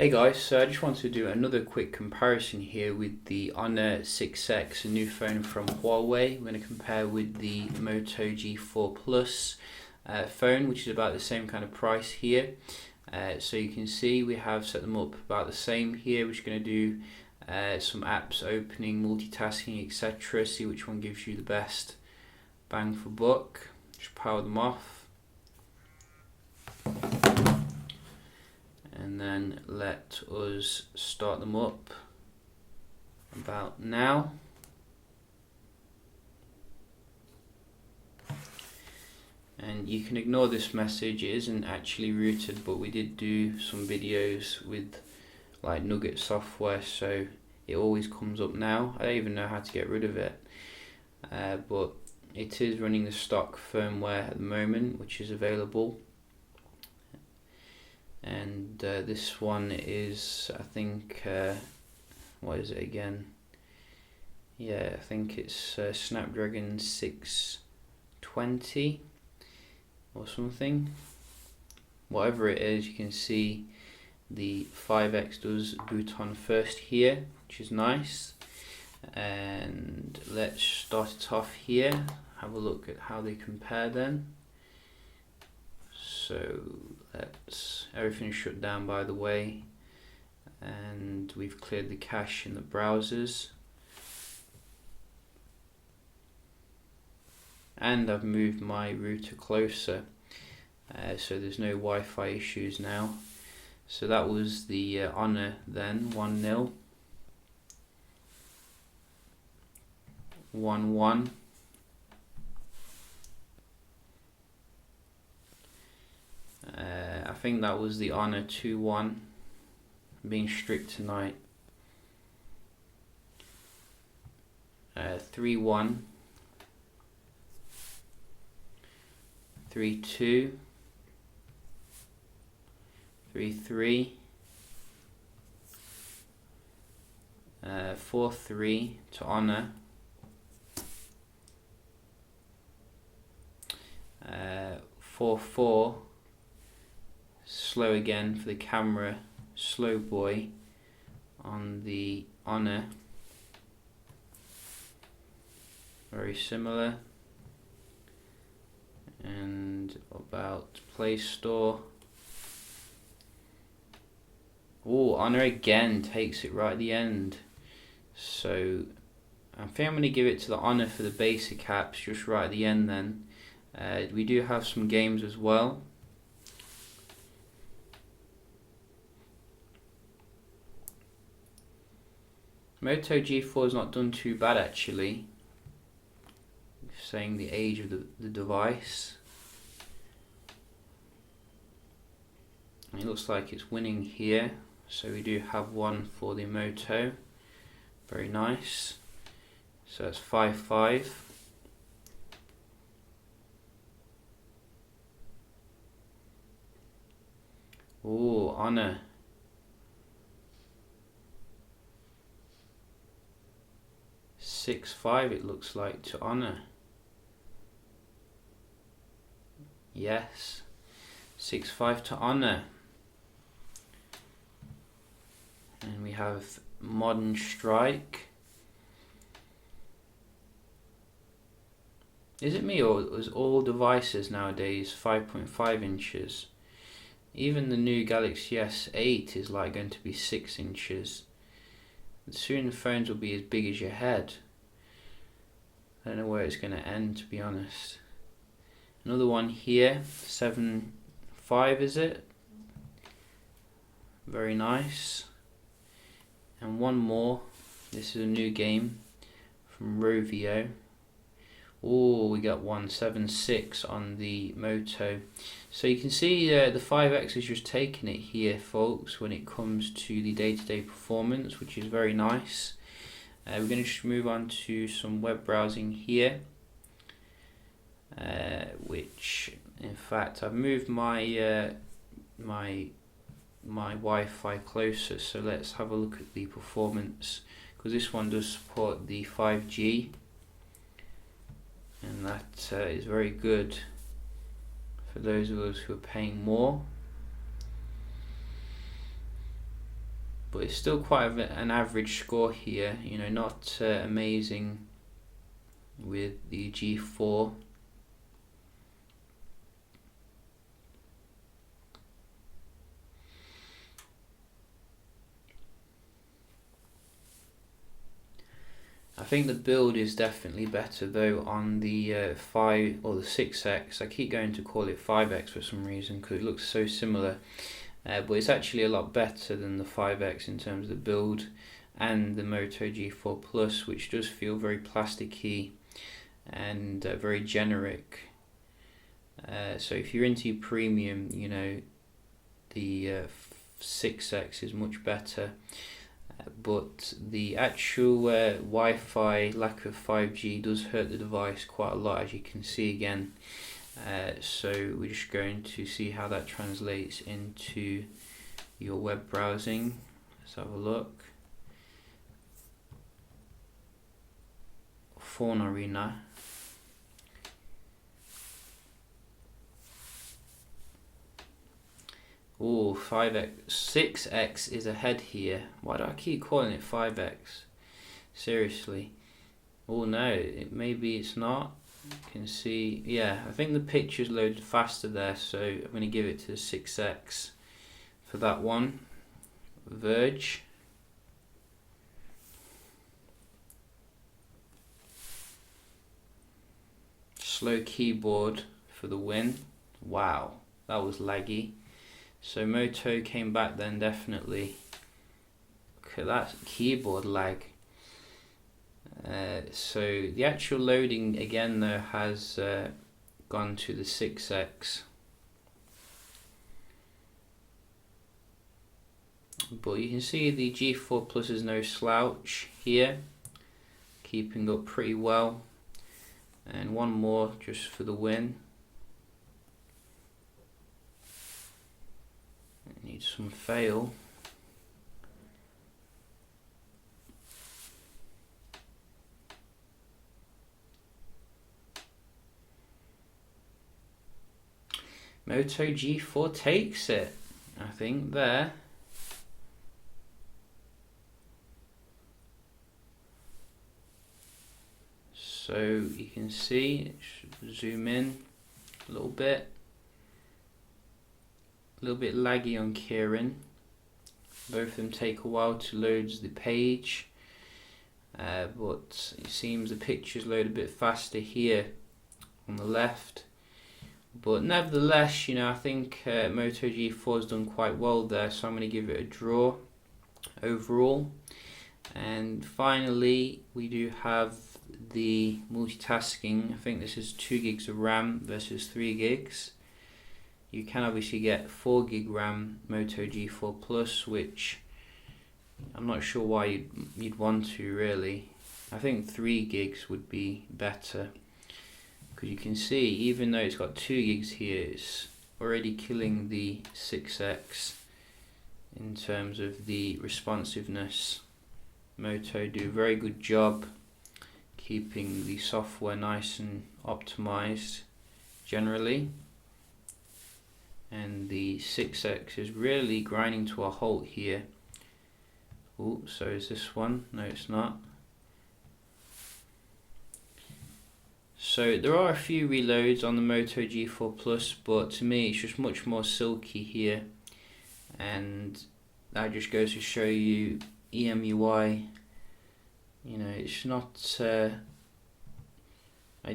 Hey guys, so I just wanted to do another quick comparison here with the Honor 6X, a new phone from Huawei. We're going to compare with the Moto G4 Plus phone, which is about the same kind of price here. So you can see we have set them up about the same here. We're just going to do some apps opening, multitasking, etc. See which one gives you the best bang for buck. Just power them off. And then let us start them up about now. And you can ignore this message, it isn't actually rooted, but we did do some videos with like Nugget software, so it always comes up now. I don't even know how to get rid of it, but it is running the stock firmware at the moment, which is available. And this one is, I think, what is it again? Yeah, I think it's Snapdragon 620 or something. Whatever it is, you can see the 5X does boot on first here, which is nice. And let's start it off here, have a look at how they compare then. So everything's shut down, by the way, and we've cleared the cache in the browsers, and I've moved my router closer, so there's no Wi-Fi issues now. So that was the Honor then, 1-0, 1-1. I think that was the Honor 2-1. Being strict tonight. 3-1, 3-2, 3-3, 4-3 to Honor. 4-4. Slow again for the camera, slow boy on the Honor. Very similar. And about Play Store. Oh, Honor again takes it right at the end. So I think I'm going to give it to the Honor for the basic apps just right at the end then. We do have some games as well. Moto G4 has not done too bad actually, saying the age of the device. It looks like it's winning here, so we do have one for the Moto. Very nice. So it's 5-5. Oh, Honor. 6-5 it looks like to Honor. Yes, 6-5 to Honor. And we have Modern Strike. Is it me, or is all devices nowadays 5.5 inches? Even the new Galaxy S8 is like going to be 6 inches. Soon the phones will be as big as your head. I don't know where it's going to end, to be honest. Another one here, 7-5 is it? Very nice. And one more. This is a new game from Rovio. Oh, we got 1-7-6 on the Moto. So you can see the 5X is just taking it here, folks, when it comes to the day-to-day performance, which is very nice. We're going to just move on to some web browsing here, which, in fact, I've moved my my Wi-Fi closer. So let's have a look at the performance, because this one does support the 5G. And that is very good for those of us who are paying more. but it's still quite an average score here, you know, not amazing with the G4. I think the build is definitely better though on the 5 or the 6X. I keep going to call it 5X for some reason because it looks so similar, but it's actually a lot better than the 5X in terms of the build, and the Moto G4 Plus, which does feel very plasticky and very generic. So if you're into premium, you know, the 6X is much better. But the actual Wi-Fi, lack of 5G, does hurt the device quite a lot, as you can see again. So we're just going to see how that translates into your web browsing. Let's have a look. Phone Arena. Oh, 5X, 6X is ahead here. Why do I keep calling it 5X? Seriously. Oh no, maybe it's not. You can see, yeah, I think the picture's loaded faster there, so I'm going to give it to the 6X for that one. Verge. Slow keyboard for the win. Wow, that was laggy. So Moto came back then, definitely. Look at that keyboard lag. So the actual loading again though has gone to the 6X. But you can see the G4 Plus is no slouch here. Keeping up pretty well. And one more just for the win. Need some fail. Moto G4 takes it, I think, there. So you can see, zoom in a little bit. A little bit laggy on Kieran. Both of them take a while to load the page, but it seems the pictures load a bit faster here on the left. But nevertheless, you know, I think Moto G4 has done quite well there, so I'm going to give it a draw overall. And finally, we do have the multitasking. I think this is 2 gigs of RAM versus 3 gigs. You can obviously get 4 gig RAM Moto G4 Plus, which I'm not sure why you'd want to really. I think 3 gigs would be better, because you can see even though it's got 2 gigs here, it's already killing the 6X in terms of the responsiveness. Moto do a very good job keeping the software nice and optimized generally. And the 6X is really grinding to a halt here. Oh, so is this one? No, it's not. So there are a few reloads on the Moto G4 Plus, but to me it's just much more silky here. And that just goes to show you EMUI, you know, it's not, it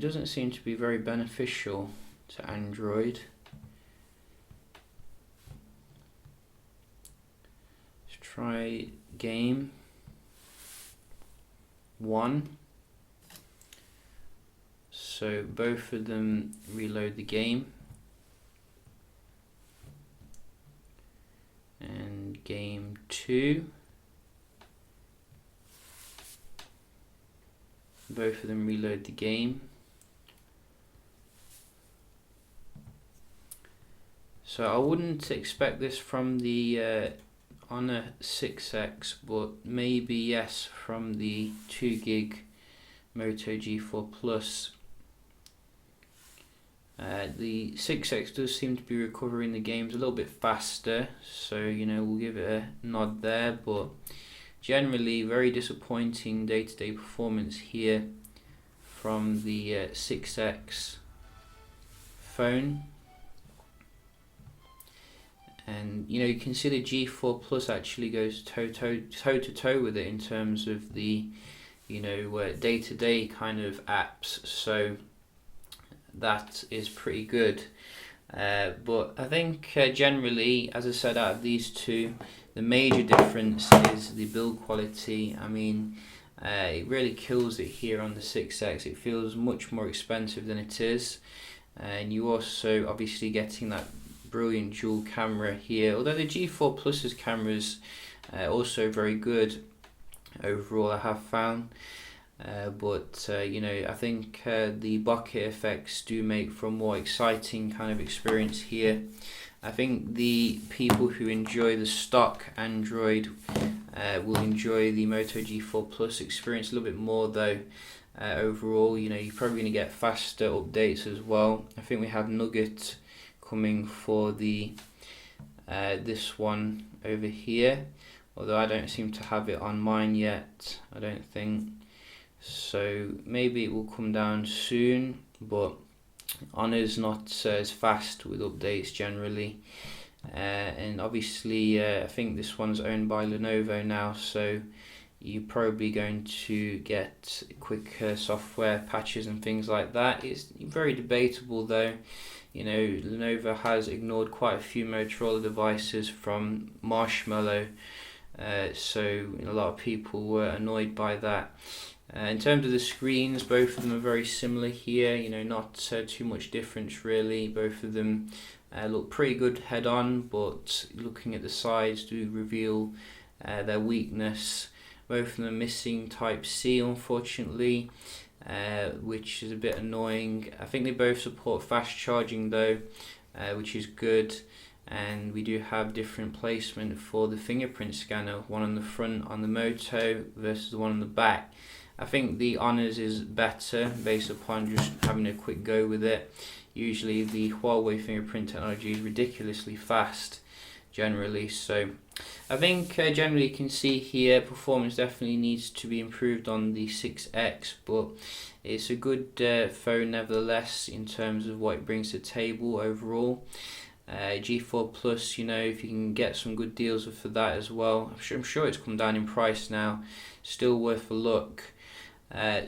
doesn't seem to be very beneficial to Android. Try game 1. So both of them reload the game. And game 2. Both of them reload the game. So I wouldn't expect this from the on a 6X, but maybe yes from the 2 gig Moto G4 Plus. The 6X does seem to be recovering the games a little bit faster, so we'll give it a nod there, but generally very disappointing day-to-day performance here from the 6X phone. And you can see the G4 Plus actually goes toe to toe with it in terms of the day-to-day kind of apps, so that is pretty good. But I think generally, as I said, out of these two, the major difference is the build quality. I mean, it really kills it here on the 6X. It feels much more expensive than it is, and you also obviously getting that brilliant dual camera here, although the G4 Plus's cameras also very good overall, I have found. But I think the bokeh effects do make for a more exciting kind of experience here. I think the people who enjoy the stock Android will enjoy the Moto G4 Plus experience a little bit more though. Overall, you're probably going to get faster updates as well. I think we have Nugget coming for the this one over here, although I don't seem to have it on mine yet, I don't think. So maybe it will come down soon, but Honor's not as fast with updates generally. And obviously I think this one's owned by Lenovo now, so you're probably going to get quick software patches and things like that. It's very debatable though. Lenovo has ignored quite a few Motorola devices from Marshmallow, so a lot of people were annoyed by that. In terms of the screens, both of them are very similar here, not too much difference really. Both of them look pretty good head on, but looking at the sides do reveal their weakness. Both of them are missing Type-C unfortunately, which is a bit annoying. I think they both support fast charging though, which is good. And we do have different placement for the fingerprint scanner, one on the front on the Moto versus the one on the back. I think the Honor's is better based upon just having a quick go with it. Usually the Huawei fingerprint technology is ridiculously fast generally, so I think generally you can see here performance definitely needs to be improved on the 6X, but it's a good phone nevertheless in terms of what it brings to the table overall. G4 Plus, if you can get some good deals for that as well. I'm sure it's come down in price now, still worth a look.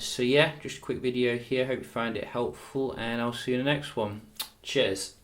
So yeah, just a quick video here, hope you find it helpful, and I'll see you in the next one. Cheers.